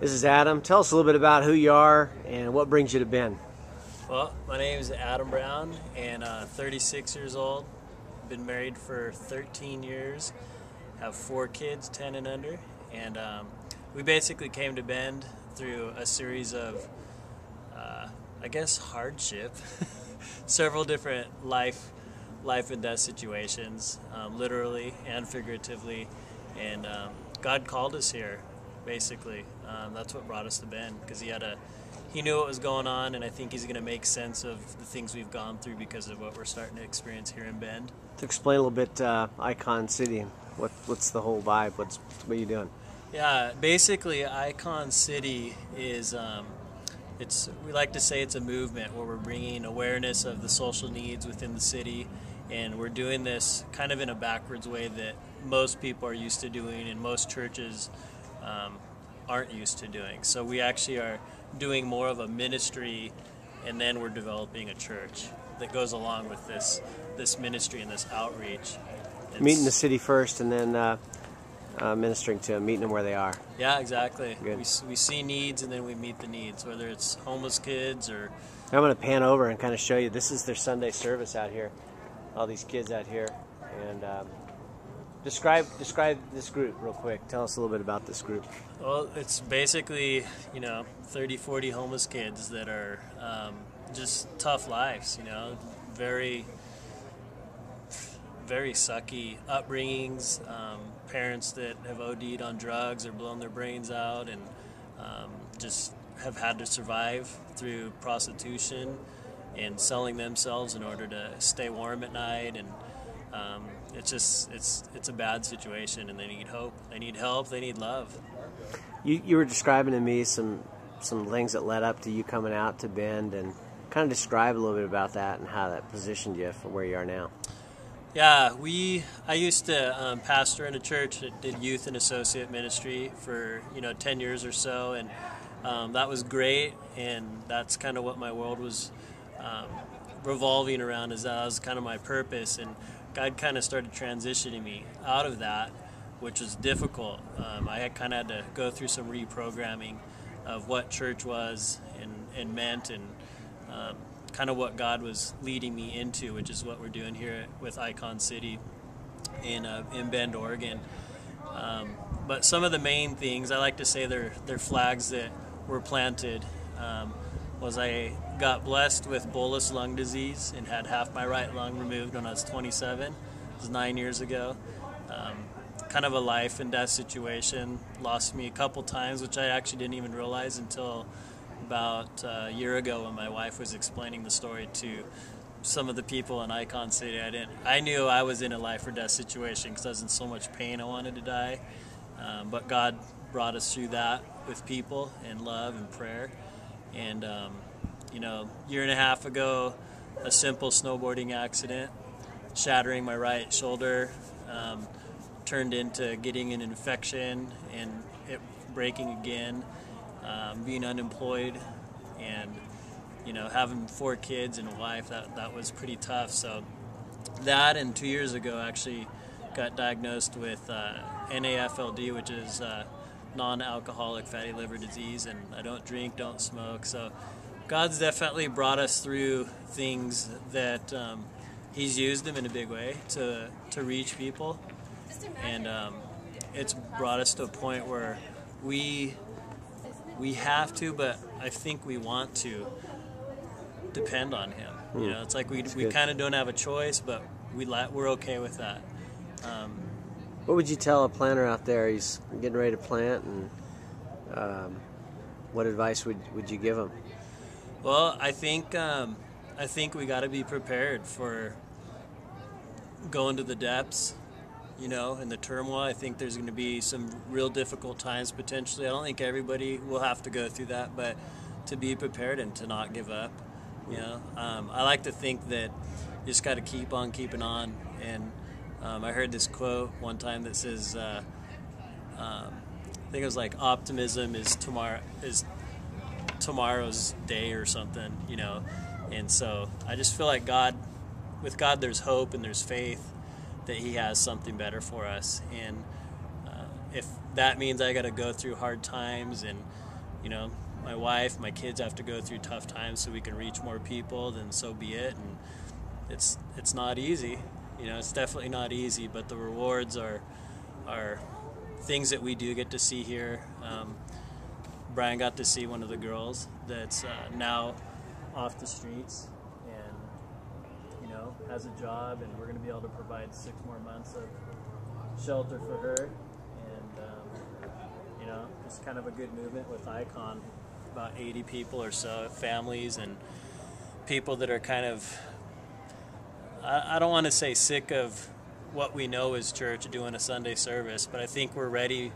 This is Adam. Tell us a little bit about who you are and what brings you to Bend. Well, my name is Adam Brown, and 36 years old. Been married for 13 years. Have 4 kids, 10 and under. And we basically came to Bend through a series of, hardship. Several different life and death situations, literally and figuratively. And God called us here, basically. That's what brought us to Bend, because he knew what was going on, and I think he's going to make sense of the things we've gone through because of what we're starting to experience here in Bend. To explain a little bit, Icon City, what's the whole vibe? What are you doing? Yeah, basically, Icon City is we like to say it's a movement where we're bringing awareness of the social needs within the city, and we're doing this kind of in a backwards way that most people are used to doing and most churches aren't used to doing. So we actually are doing more of a ministry, and then we're developing a church that goes along with this ministry and this outreach. Meeting the city first, and then ministering to them, meeting them where they are. Yeah, exactly. Good. We see needs, and then we meet the needs, whether it's homeless kids or... I'm going to pan over and kind of show you. This is their Sunday service out here. All these kids out here. And describe this group real quick. Tell us a little bit about this group. Well, it's basically, 30, 40 homeless kids that are just tough lives, very, very sucky upbringings, parents that have OD'd on drugs or blown their brains out, and just have had to survive through prostitution and selling themselves in order to stay warm at night. And it's a bad situation, and they need hope, they need help, they need love. You were describing to me some things that led up to you coming out to Bend, and kind of describe a little bit about that and how that positioned you for where you are now. Yeah, I used to pastor in a church that did youth and associate ministry for 10 years or so, and that was great, and that's kind of what my world was revolving around. Is that was kind of my purpose, and God kind of started transitioning me out of that, which was difficult. I had kind of had to go through some reprogramming of what church was and meant, and kind of what God was leading me into, which is what we're doing here with Icon City in Bend, Oregon. But some of the main things, I like to say they're flags that were planted, was I got blessed with bullous lung disease and had half my right lung removed when I was 27. It was 9 years ago. Kind of a life and death situation. Lost me a couple times, which I actually didn't even realize until about a year ago when my wife was explaining the story to some of the people in Icon City. I knew I was in a life or death situation because I was in so much pain I wanted to die. But God brought us through that with people and love and prayer. And year and a half ago, a simple snowboarding accident, shattering my right shoulder, turned into getting an infection and it breaking again, being unemployed, and having 4 kids and a wife. That was pretty tough. So that, and 2 years ago actually got diagnosed with NAFLD, which is non-alcoholic fatty liver disease, and I don't drink, don't smoke. So God's definitely brought us through things that he's used them in a big way to reach people, and it's brought us to a point where we have to, but I think we want to depend on him. It's like we kind of don't have a choice, but we're okay with that. What would you tell a planter out there? He's getting ready to plant, and what advice would you give him? Well, I think we got to be prepared for going to the depths, and the turmoil. I think there's going to be some real difficult times potentially. I don't think everybody will have to go through that, but to be prepared and to not give up. I like to think that you just got to keep on keeping on. And I heard this quote one time that says, I think it was like, optimism is tomorrow's day or something, And so I just feel like with God there's hope and there's faith that he has something better for us. And if that means I got to go through hard times and you know, my wife, my kids have to go through tough times so we can reach more people, then so be it. And it's not easy, you know, it's definitely not easy, but the rewards are things that we do get to see here. Brian got to see one of the girls that's now off the streets and, you know, has a job, and we're going to be able to provide 6 more months of shelter for her. And you know, just kind of a good movement with Icon, about 80 people or so, families and people that are kind of, I don't want to say sick of what we know as church doing a Sunday service, but I think we're ready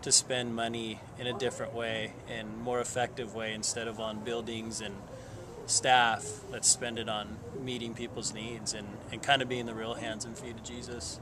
to spend money in a different way and more effective way. Instead of on buildings and staff, let's spend it on meeting people's needs and kind of being the real hands and feet of Jesus.